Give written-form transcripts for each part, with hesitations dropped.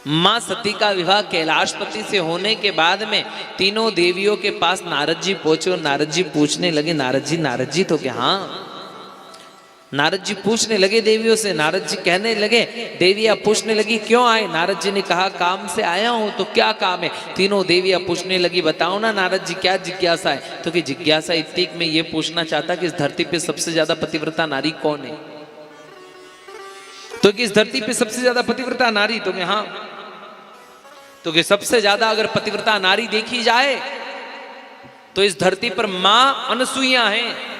मां सती का विवाह कैलाशपति से होने के बाद में तीनों देवियों के पास नारद जी पहुंचे और नारद जी पूछने लगे, नारद जी तो क्या? हाँ, नारद जी पूछने लगे देवियों से। नारद जी कहने लगे, देवियां पूछने लगी क्यों आए? नारद जी ने कहा काम से आया हूं। तो क्या काम है? तीनों देवियां पूछने लगी, बताओ ना नारद जी क्या जिज्ञासा है? तो कि जिज्ञासा इतनी में ये पूछना चाहता कि इस धरती पे सबसे ज्यादा पतिव्रता नारी कौन है? तो कि इस धरती पे सबसे ज्यादा पतिव्रता नारी? तो हाँ। तो कि सबसे ज्यादा अगर पतिव्रता नारी देखी जाए तो इस धरती पर मां अनसुईया हैं।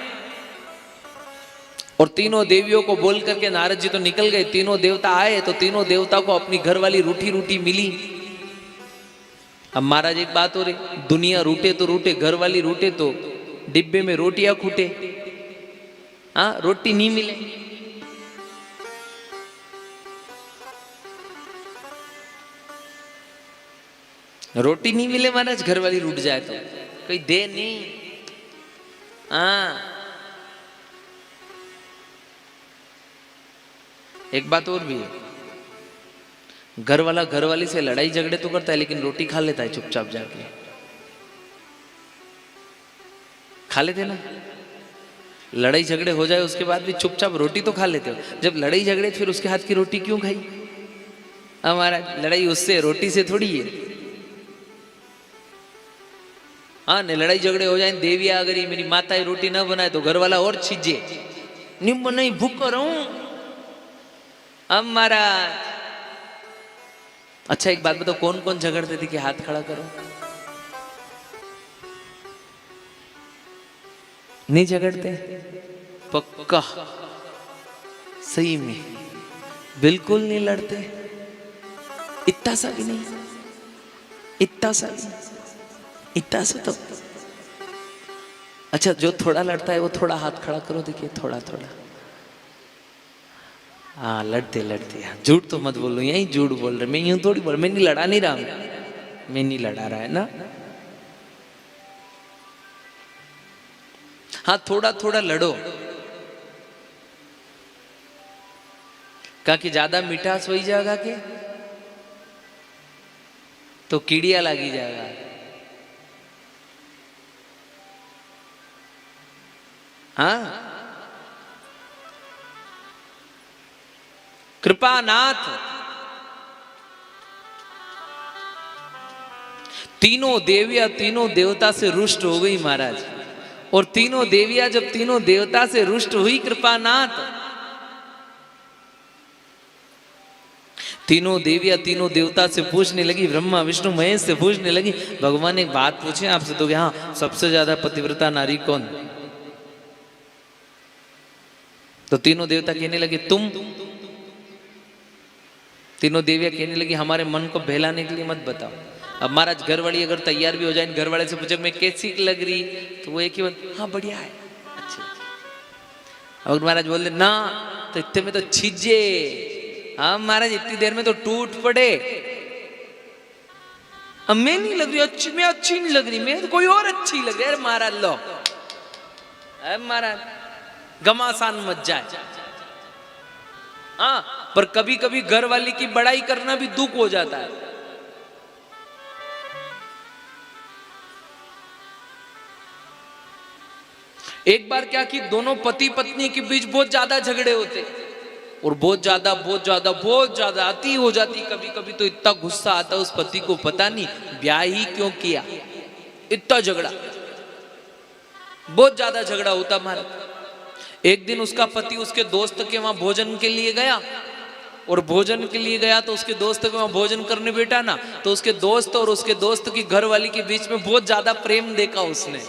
और तीनों देवियों को बोल करके नारद जी तो निकल गए। तीनों देवता आए तो तीनों देवता को अपनी घर वाली रूठी रूठी मिली। अब महाराज एक बात हो रही, दुनिया रूठे तो रूठे, घर वाली रूठे तो डिब्बे में रोटियां खूटे। हाँ, रोटी नहीं मिले। रोटी नहीं मिले महाराज, घर वाली रूठ जाए तो कोई दे नहीं। हाँ, एक बात और भी है, घर वाला घर वाली से लड़ाई झगड़े तो करता है लेकिन रोटी खा लेता है चुपचाप जाके। खा लेते ना, लड़ाई झगड़े हो जाए उसके बाद भी चुपचाप रोटी तो खा लेते हो। जब लड़ाई झगड़े फिर उसके हाथ की रोटी क्यों खाई? हमारा लड़ाई उससे रोटी से थोड़ी है। हाँ ने लड़ाई झगड़े हो जाए, देविया अगर ये मेरी माता रोटी ना बनाए तो घर वाला और छीजे, निम्न नहीं भूख रहूं। अब महाराज अच्छा एक बात बताओ, कौन कौन झगड़ते थे कि हाथ खड़ा करो? नहीं झगड़ते? पक्का सही में बिल्कुल नहीं लड़ते? इतना सा भी नहीं? इतना सा भी? इतना सा तो अच्छा, जो थोड़ा लड़ता है वो थोड़ा हाथ खड़ा करो, देखिए थोड़ा थोड़ा। हाँ लड़ते लड़ते, झूठ तो मत बोलो, यही झूठ बोल रहे। मैं यूं थोड़ी बोल, मैं नहीं लड़ा नहीं रहा, मैं नहीं लड़ा रहा है ना। हाँ थोड़ा थोड़ा लड़ो, कहा कि ज्यादा मिठास हो जाएगा के तो कीड़िया लगी जाएगा। हाँ कृपानाथ तीनों देवियां तीनों देवता से रुष्ट हो गई महाराज। और तीनों देवियां जब तीनों देवता से रुष्ट हुई कृपानाथ, तीनों देवियां तीनों देवता से पूछने लगी, ब्रह्मा विष्णु महेश से पूछने लगी, भगवान एक बात पूछे आपसे तो हाँ, सबसे ज्यादा पतिव्रता नारी कौन? तो तीनों देवता कहने लगे तुम। तीनों देवियां कहने लगी हमारे मन को बहलाने के लिए मत बताओ। अब महाराज घर वाली अगर तैयार भी हो जाए, घर वाले से पूछे मैं कैसी लग रही, तो वो एक ही बात, हाँ बढ़िया है, अच्छी। अगर महाराज बोल दे ना तो इतने में तो छिजे, हाँ महाराज इतनी देर में तो टूट पड़े। अब मैं नहीं लग रही अच्छी, मैं अच्छी नहीं लग रही, मैं तो कोई और अच्छी लग रही है। महाराज लो, अरे महाराज घमासान मत जाए। हाँ पर कभी कभी घर वाली की बड़ाई करना भी दुख हो जाता है। एक बार क्या कि दोनों पति पत्नी के बीच बहुत ज्यादा झगड़े होते और बहुत ज्यादा अति हो जाती। कभी कभी तो इतना गुस्सा आता उस पति को, पता नहीं ब्याह ही क्यों किया, इतना झगड़ा, बहुत ज्यादा झगड़ा होता महाराज। एक दिन उसका पति उसके दोस्त के वहां भोजन के लिए गया, और भोजन के लिए गया तो उसके दोस्त के वहां भोजन करने बैठा ना, तो उसके दोस्त और उसके दोस्त की घर वाली के बीच में बहुत ज्यादा प्रेम देखा उसने,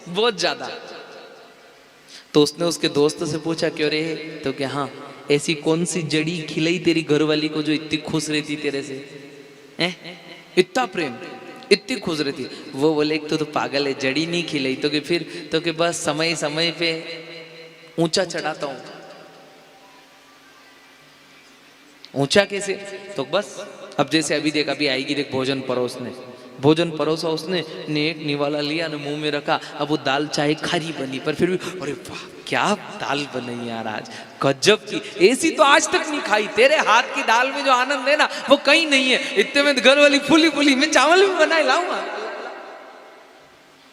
बहुत ज्यादा। तो उसने उसके दोस्त से पूछा क्यों रे? तो क्या हाँ, ऐसी कौन सी जड़ी खिलाई तेरी घर वाली को जो इतनी खुश रहती तेरे से, इतना प्रेम, इतनी खुश रहती? वो बोले एक तो पागल है, जड़ी नहीं खिलाई तो कि फिर तो कि बस समय समय पे ऊंचा चढ़ाता हूं। ऊंचा कैसे? तो बस अब जैसे अभी देख, अभी आएगी देख भोजन परोसने, भोजन परोसा उसने, ने एक निवाला लिया ने मुंह में रखा। अब वो दाल चाहे खारी बनी पर फिर भी अरे वाह क्या दाल बनी यार, आज गजब की, ऐसी तो आज तक नहीं खाई। तेरे हाथ की दाल में जो आनंद है ना वो कहीं नहीं है। इतने में घर वाली फूली फूली, मैं चावल भी बनाए लाऊंगा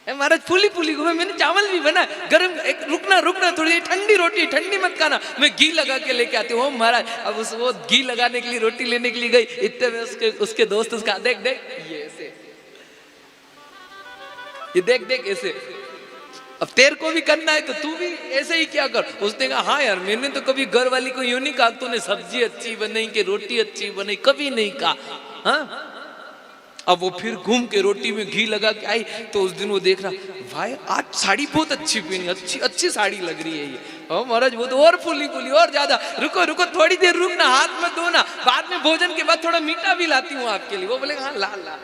महाराज, फूली फूली को मैंने चावल भी बनाया गरम। एक रुकना रुकना थोड़ी देर, ठंडी रोटी ठंडी मत खाना, मैं घी लगा के लेके आती हूँ महाराज। अब वो घी लगाने के लिए रोटी लेने के लिए गई, इतने में उसके दोस्त उसका देख देख ये ऐसे, ये देख देख ऐसे, अब तेरे को भी करना है तो तू भी ऐसे ही क्या कर। उसने कहा हाँ यार मैंने तो कभी घर वाली को यूं नहीं कहा तूने सब्जी अच्छी बनाई कि रोटी अच्छी बनाई, कभी नहीं कहा। हाँ अब वो फिर घूम के रोटी में घी लगा के आई तो उस दिन वो देख रहा, भाई आज साड़ी बहुत अच्छी पहनी, अच्छी अच्छी साड़ी लग रही है ये। ओ महाराज वो तो और फूली फूली और ज्यादा, रुको रुको थोड़ी देर रुकना, हाथ मत धोना, बाद में भोजन के बाद थोड़ा मीठा भी लाती हूँ आपके लिए। वो बोले हाँ ला ला।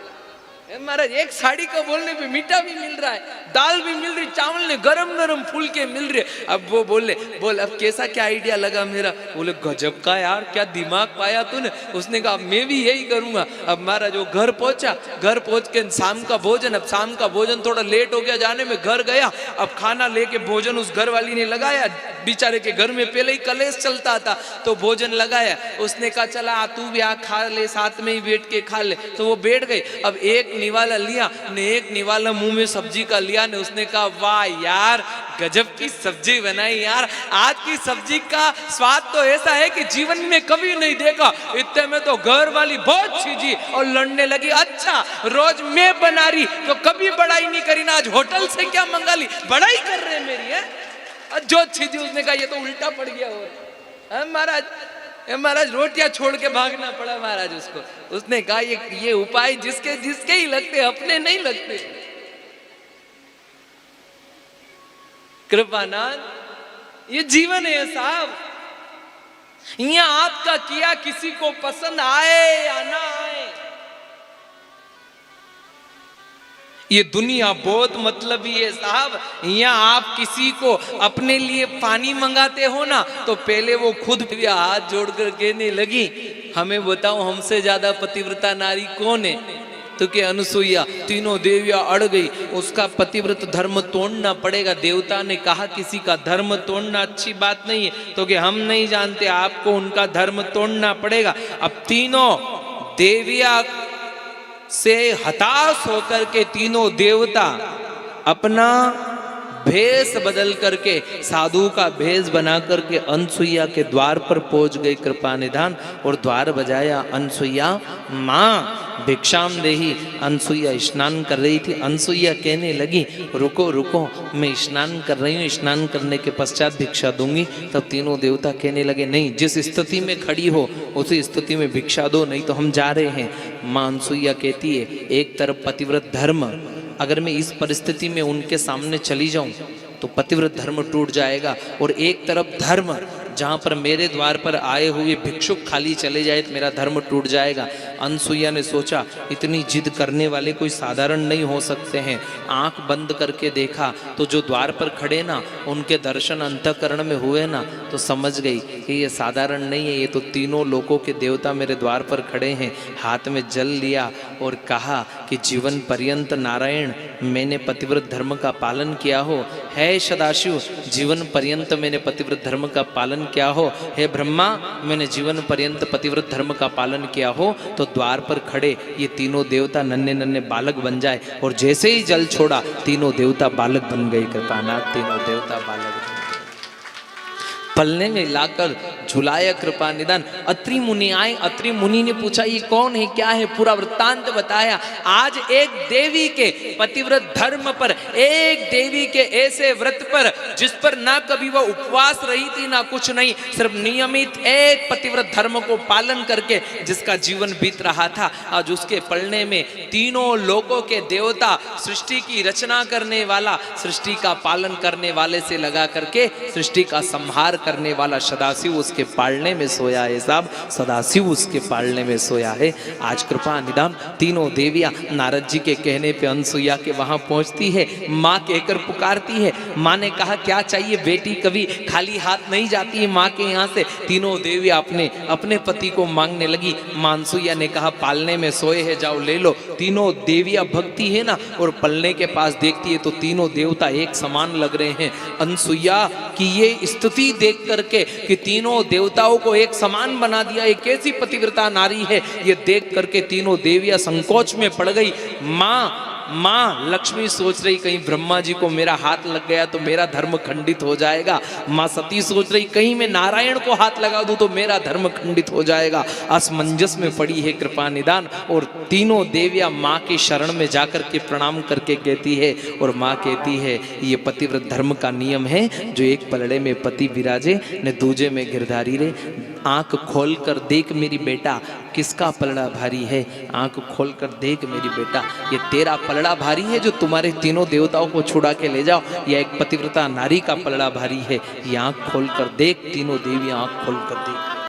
महाराज एक साड़ी का बोलने पे मीठा भी मिल रहा है, दाल भी मिल रही, चावल ने गरम गरम फूल के मिल रहे। अब वो बोले बोल अब कैसा क्या आइडिया लगा मेरा। बोले गजब का यार, क्या दिमाग पाया तूने। उसने कहा मैं भी यही करूंगा। अब महाराज वो घर पहुंचा, घर पहुंच के शाम का भोजन, अब शाम का भोजन थोड़ा लेट हो गया जाने में, घर गया, अब खाना लेके भोजन उस घर वाली ने लगाया। बेचारे के घर में पहले ही कलेश चलता था तो भोजन लगाया। उसने कहा चला तू भी आ खा ले, साथ में ही बैठ के खा ले। तो वो बैठ गई। अब एक निवाला लिया ने, एक निवाला मुंह में सब्जी का लिया ने, उसने कहा वाह यार गजब की सब्जी बनाई यार, आज की सब्जी का स्वाद तो ऐसा है कि जीवन में कभी नहीं देखा। इतने में तो घर वाली बहुत छीजी और लड़ने लगी, अच्छा रोज मैं बना रही तो कभी बड़ाई नहीं करी ना, आज होटल से क्या मंगा ली, बड़ाई कर रहे मेरी है। जो छीजी उसने कहा ये तो उल्टा पड़ गया। और महाराज रोटियां छोड़ के भागना पड़ा महाराज उसको। उसने कहा ये उपाय जिसके जिसके ही लगते, अपने नहीं लगते। कृपानाथ ये जीवन है साहब, यहाँ आपका किया किसी को पसंद आए या ना आए, ये दुनिया बहुत मतलबी है साहब। यहाँ आप किसी को अपने लिए पानी मंगाते हो ना तो पहले वो खुद भी हाथ जोड़कर कहने लगी हमें बताओ हमसे ज्यादा पतिव्रता नारी कौन है। तो कि अनुसुईया, तीनों देवियां अड़ गई, उसका पतिव्रत धर्म तोड़ना पड़ेगा। देवता ने कहा किसी का धर्म तोड़ना अच्छी बात नहीं है, तो कि हम नहीं जानते, आपको उनका धर्म तोड़ना पड़ेगा। अब तीनों देवियां से हताश होकर के तीनों देवता अपना भेष बदल करके साधु का भेष बना करके अनसुईया के द्वार पर पहुंच गई कृपा निधान, और द्वार बजाया। अनसुईया माँ भिक्षाम देही। अनसुईया स्नान कर रही थी। अनसुईया कहने लगी रुको रुको मैं स्नान कर रही हूँ, स्नान करने के पश्चात भिक्षा दूंगी। तब तीनों देवता कहने लगे नहीं, जिस स्थिति में खड़ी हो उसी स्थिति में भिक्षा दो, नहीं तो हम जा रहे हैं। माँ अनसुईया कहती है एक तरफ पतिव्रत धर्म, अगर मैं इस परिस्थिति में उनके सामने चली जाऊं तो पतिव्रत धर्म टूट जाएगा, और एक तरफ धर्म जहाँ पर मेरे द्वार पर आए हुए भिक्षुक खाली चले जाए तो मेरा धर्म टूट जाएगा। अनसुईया ने सोचा इतनी जिद करने वाले कोई साधारण नहीं हो सकते हैं। आंख बंद करके देखा तो जो द्वार पर खड़े ना उनके दर्शन अंतःकरण में हुए ना, तो समझ गई कि ये साधारण नहीं है, ये तो तीनों लोकों के देवता मेरे द्वार पर खड़े हैं। हाथ में जल लिया और कहा कि जीवन पर्यंत नारायण मैंने पतिव्रत धर्म का पालन किया हो, है सदाशिव जीवन पर्यंत मैंने पतिव्रत धर्म का पालन क्या हो, हे ब्रह्मा मैंने जीवन पर्यंत पतिव्रत धर्म का पालन किया हो, तो द्वार पर खड़े ये तीनों देवता नन्हे नन्हे बालक बन जाए। और जैसे ही जल छोड़ा तीनों देवता बालक बन गए। कृपानाथ तीनों देवता बालक बन गए। पलने में लाकर झुलाया कृपा निदान। अत्रि मुनि आए। अत्रि मुनि ने पूछा ये कौन है, क्या है, पूरा वृत्तांत बताया। आज एक देवी के पतिव्रत धर्म पर, एक देवी के ऐसे व्रत पर जिस पर ना कभी वह उपवास रही थी ना कुछ नहीं, सिर्फ नियमित एक पतिव्रत धर्म को पालन करके जिसका जीवन बीत रहा था, आज उसके पलने में तीनों लोकों के देवता, सृष्टि की रचना करने वाला, सृष्टि का पालन करने वाले से लगा करके सृष्टि का संहार करने वाला सदाशिव उसके पालने में सोया है साहब, सदाशिव उसके पालने में सोया है। आज कृपा निदान तीनों देवियां नारद जी के कहने पे अनसुईया के वहां पहुंचती है, माँ कहकर पुकारती है। माँ ने कहा क्या चाहिए बेटी, कभी खाली हाथ नहीं जाती है माँ के यहाँ से। तीनों देवियां अपने अपने पति को मांगने लगी। माँ अनसुईया ने कहा पालने में सोए है, जाओ ले लो। तीनों देवियां भक्ति है ना, और पलने के पास देखती है तो तीनों देवता एक समान लग रहे हैं। अनसुईया की ये स्तुति देख करके कि तीनों देवताओं को एक समान बना दिया, एक कैसी पतिव्रता नारी है, ये देख करके तीनों देवियां संकोच में पड़ गई। माँ लक्ष्मी सोच रही कहीं ब्रह्मा जी को मेरा हाथ लग गया तो मेरा धर्म खंडित हो जाएगा। माँ सती सोच रही कहीं मैं नारायण को हाथ लगा दूं तो मेरा धर्म खंडित हो जाएगा। असमंजस में पड़ी है कृपा निदान। और तीनों देवियां माँ की शरण में जाकर के प्रणाम करके कहती है, और माँ कहती है ये पतिव्रत धर्म का नियम है, जो एक पलड़े में पति विराजे न दूजे में गिरधारी रे। आंख खोल कर देख मेरी बेटा किसका पलड़ा भारी है, आंख खोल कर देख मेरी बेटा ये तेरा पलड़ा भारी है जो तुम्हारे तीनों देवताओं को छुड़ा के ले जाओ, या एक पतिव्रता नारी का पलड़ा भारी है। ये आंख खोल कर देख, तीनों देवी आंख खोल कर देख।